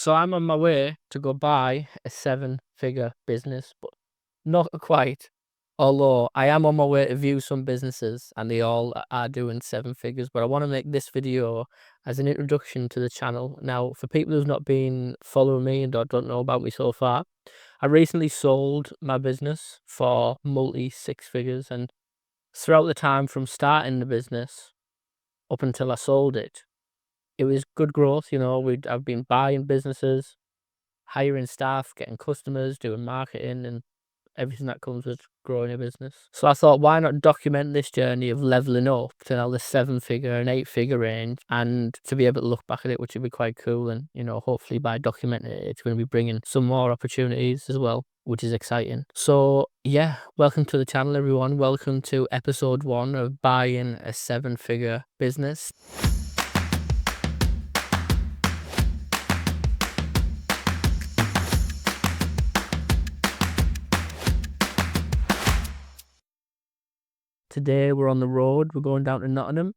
So I'm on my way to go buy a seven-figure business, but not quite. Although I am on my way to view some businesses and they all are doing seven figures, but I want to make this video as an introduction to the channel. Now, for people who've not been following me and or don't know about me so far, I recently sold my business for multi six figures, and throughout the time from starting the business up until I sold it was good growth. I've been buying businesses, hiring staff, getting customers, doing marketing, and everything that comes with growing a business. So I thought, why not document this journey of leveling up to now the seven-figure and eight-figure range, and to be able to look back at it, which would be quite cool. And hopefully by documenting it, it's going to be bringing some more opportunities as well, which is exciting. So yeah, welcome to the channel, everyone. Welcome to episode 1 of buying a seven-figure business. Today we're on the road. We're going down to Nottingham.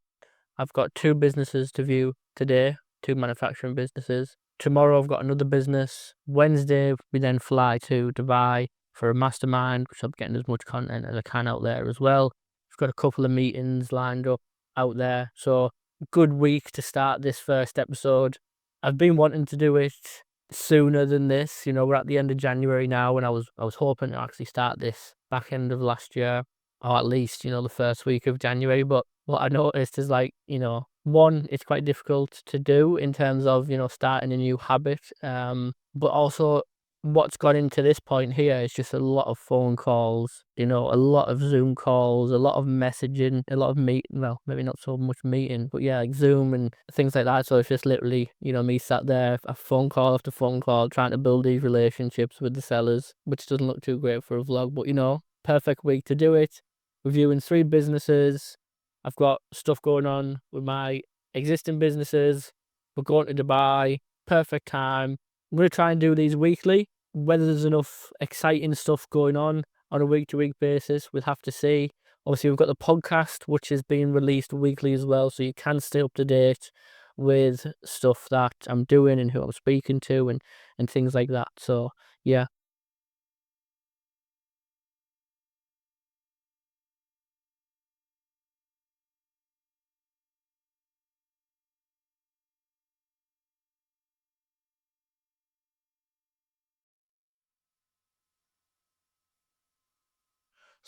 I've got 2 businesses to view today, 2 manufacturing businesses. Tomorrow I've got another business. Wednesday we then fly to Dubai for a mastermind, which I'm getting as much content as I can out there as well. I've got a couple of meetings lined up out there. So good week to start this first episode. I've been wanting to do it sooner than this. We're at the end of January now, and I was hoping to actually start this back end of last year, or at least, the first week of January. But what I noticed is, one, it's quite difficult to do in terms of, starting a new habit. But also what's got into this point here is just a lot of phone calls, a lot of Zoom calls, a lot of messaging, a lot of well, maybe not so much meeting, but yeah, like Zoom and things like that. So it's just literally, me sat there, a phone call after phone call, trying to build these relationships with the sellers, which doesn't look too great for a vlog, but perfect week to do it. Reviewing 3 businesses. I've got stuff going on with my existing businesses. We're going to Dubai. Perfect time. I'm going to try and do these weekly. Whether there's enough exciting stuff going on a week-to-week basis, we'll have to see. Obviously, we've got the podcast, which is being released weekly as well, so you can stay up to date with stuff that I'm doing and who I'm speaking to and things like that. So, yeah.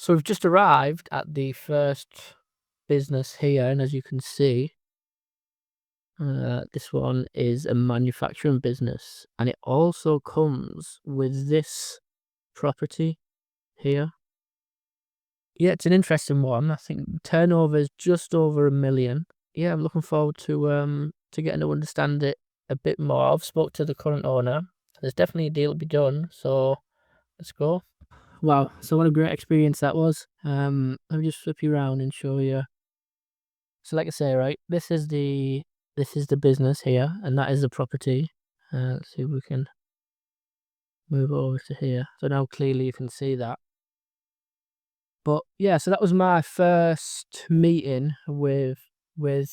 So we've just arrived at the first business here, and as you can see, this one is a manufacturing business, and it also comes with this property here. Yeah, it's an interesting one. I think turnover is just over 1 million. Yeah, I'm looking forward to getting to understand it a bit more. I've spoke to the current owner. There's definitely a deal to be done, so let's go. Wow, so what a great experience that was. Let me just flip you around and show you. So like I say, right, this is the business here, and that is the property. Let's see if we can move over to here. So now clearly you can see that. But yeah, so that was my first meeting with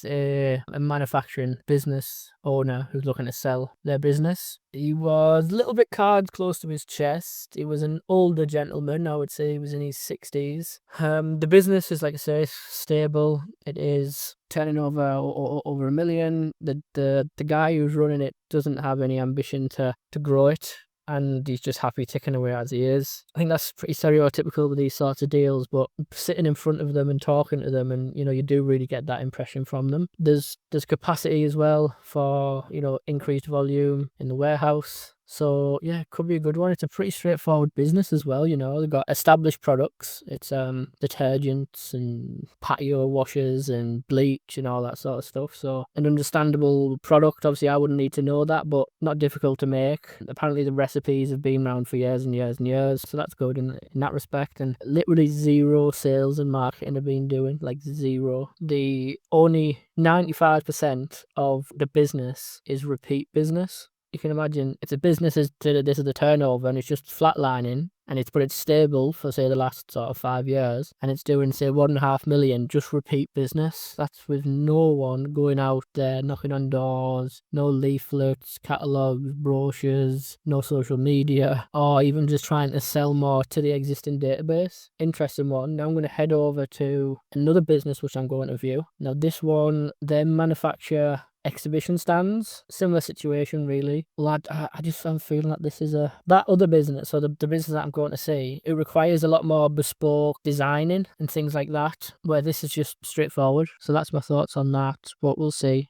a manufacturing business owner who's looking to sell their business. He was a little bit cards close to his chest. He was an older gentleman. I would say he was in his 60s. The business is, like I say, stable. It is turning over 1 million. The guy who's running it doesn't have any ambition to grow it, and he's just happy ticking away as he is. I think that's pretty stereotypical with these sorts of deals, but sitting in front of them and talking to them, and you do really get that impression from them. There's capacity as well for increased volume in the warehouse. So yeah, it could be a good one. It's a pretty straightforward business as well. They've got established products. It's detergents and patio washers and bleach and all that sort of stuff. So an understandable product. Obviously, I wouldn't need to know that, but not difficult to make. Apparently, the recipes have been around for years and years and years. So that's good in that respect. And literally zero sales and marketing have been doing, like zero. The only 95% of the business is repeat business. You can imagine, it's a business, this is the turnover, and it's just flatlining. and it's stable for, say, the last sort of 5 years, and it's doing, say, 1.5 million just repeat business. That's with no one going out there knocking on doors, no leaflets, catalogues, brochures, no social media, or even just trying to sell more to the existing database. Interesting one. Now I'm going to head over to another business which I'm going to view. Now this one, they manufacture exhibition stands. Similar situation, really. Lad, I'm feeling like this is that other business, so the business that I'm going to see, it requires a lot more bespoke designing and things like that, where this is just straightforward. So that's my thoughts on that, but we'll see.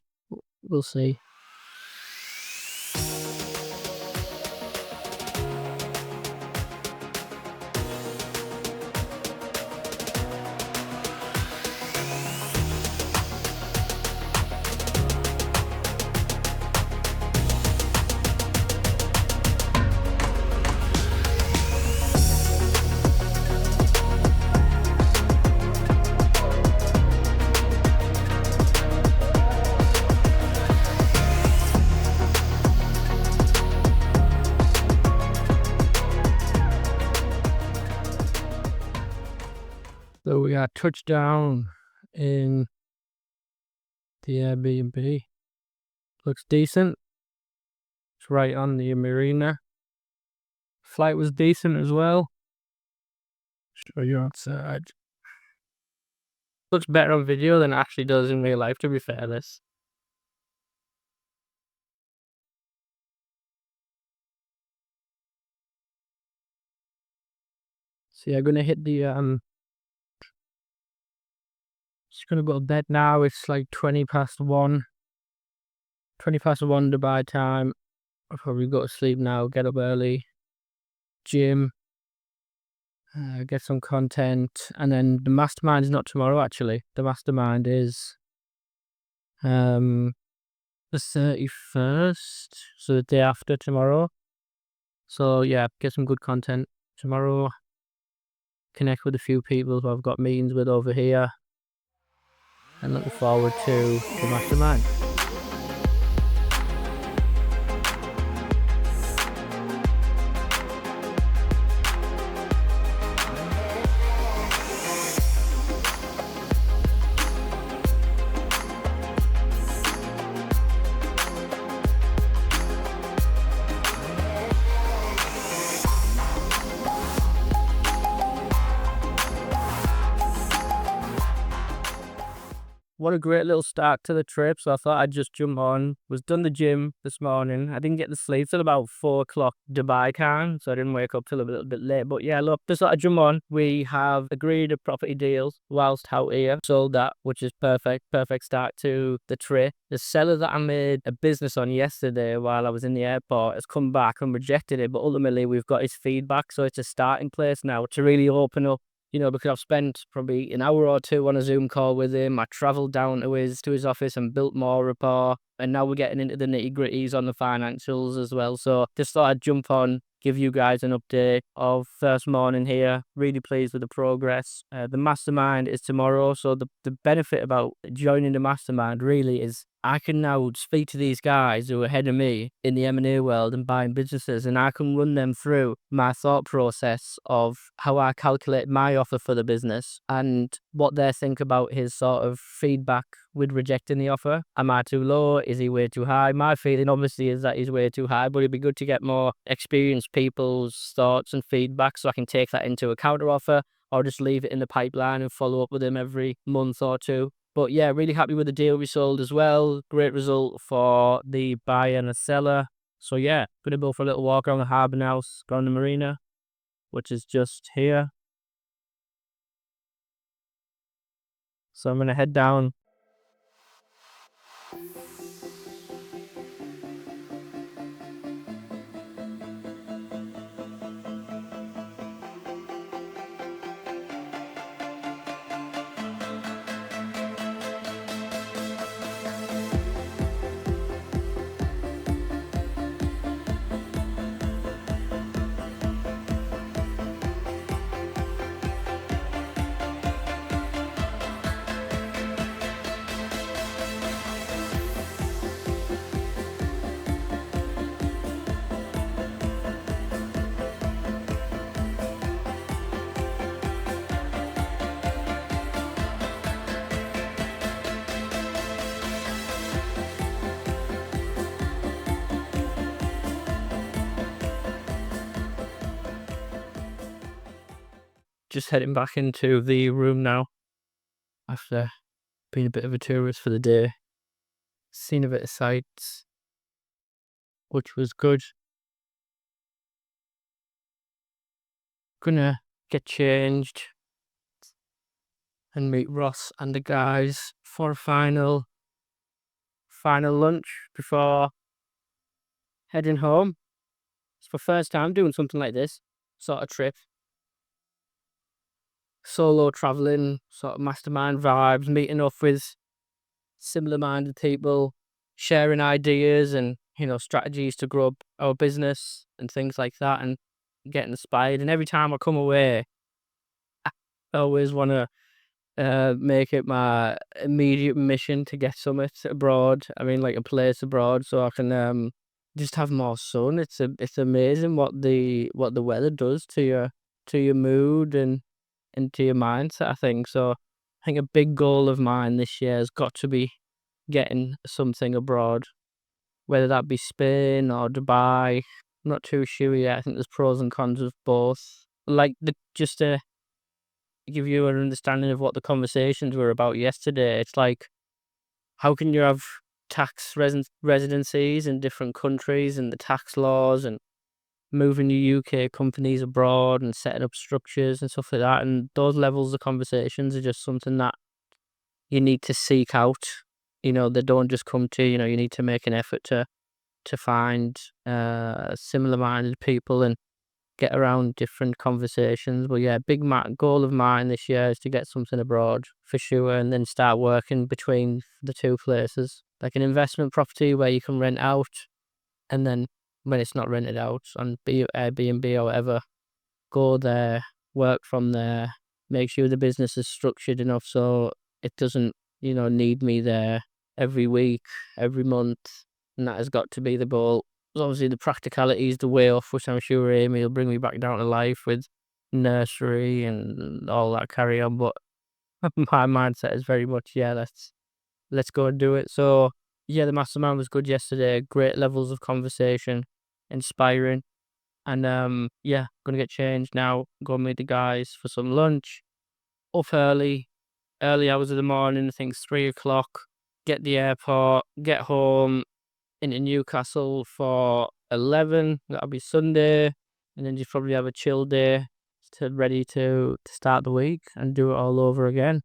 We'll see. So we got touchdown in the Airbnb. Looks decent. It's right on the marina. Flight was decent as well. Show you outside. Looks better on video than it actually does in real life, to be fair, this. So yeah, I'm gonna hit the just gonna go to bed now. It's like 20 past 1 Dubai time. I'll probably go to sleep now, get up early, gym, get some content, and then the mastermind is not tomorrow actually. The mastermind is the 31st, so the day after tomorrow. So yeah, get some good content tomorrow, connect with a few people who I've got meetings with over here, and looking forward to the mastermind. What a great little start to the trip. So I thought I'd just jump on. Was done the gym this morning. I didn't get to sleep till about 4 o'clock Dubai time, so I didn't wake up till a little bit late. But yeah, look, just thought I'd jump on. We have agreed a property deal whilst out here. Sold that, which is perfect. Perfect start to the trip. The seller that I made a business on yesterday while I was in the airport has come back and rejected it. But ultimately, we've got his feedback. So it's a starting place now to really open up. You know, because I've spent probably an hour or two on a Zoom call with him. I travelled down to his office and built more rapport. And now we're getting into the nitty-gritties on the financials as well. So just thought I'd jump on, give you guys an update of first morning here. Really pleased with the progress. The mastermind is tomorrow. So the benefit about joining the mastermind really is I can now speak to these guys who are ahead of me in the M&A world and buying businesses, and I can run them through my thought process of how I calculate my offer for the business and what they think about his sort of feedback with rejecting the offer. Am I too low? Is he way too high? My feeling obviously is that he's way too high, but it'd be good to get more experienced people's thoughts and feedback so I can take that into a counter offer or just leave it in the pipeline and follow up with him every month or two. But yeah, really happy with the deal we sold as well. Great result for the buyer and the seller. So yeah, gonna go for a little walk around the harbour now, go on the marina, which is just here. So I'm gonna head down. just heading back into the room now after being a bit of a tourist for the day. Seen a bit of sights, which was good. Gonna get changed and meet Ross and the guys for a final lunch before heading home. It's my first time doing something like this sort of trip. Solo traveling, sort of mastermind vibes, meeting up with similar minded people, sharing ideas and, strategies to grow our business and things like that, and get inspired. And every time I come away, I always want to make it my immediate mission to get something abroad. I mean, like a place abroad, so I can just have more sun. It's amazing what the weather does to your mood and to your mindset, I think. So I think a big goal of mine this year has got to be getting something abroad, whether that be Spain or Dubai. I'm not too sure yet. I think there's pros and cons of both. Like just to give you an understanding of what the conversations were about yesterday, it's like, how can you have tax residencies in different countries and the tax laws, and moving your UK companies abroad and setting up structures and stuff like that? And those levels of conversations are just something that you need to seek out. They don't just come to you. You need to make an effort to find similar minded people and get around different conversations. But yeah, big goal of mine this year is to get something abroad for sure, and then start working between the two places, like an investment property where you can rent out, and then when it's not rented out on Airbnb or whatever, go there, work from there, make sure the business is structured enough so it doesn't, need me there every week, every month. And that has got to be the goal. Obviously, the practicality is the way off, which I'm sure Amy will bring me back down to life with nursery and all that carry on. But my mindset is very much, yeah, let's go and do it. So yeah, the mastermind was good yesterday. Great levels of conversation, inspiring. And yeah, gonna get changed now. Go meet the guys for some lunch. Up early hours of the morning. I think it's 3 o'clock. Get the airport. Get home into Newcastle for 11. That'll be Sunday, and then just probably have a chill day ready to start the week and do it all over again.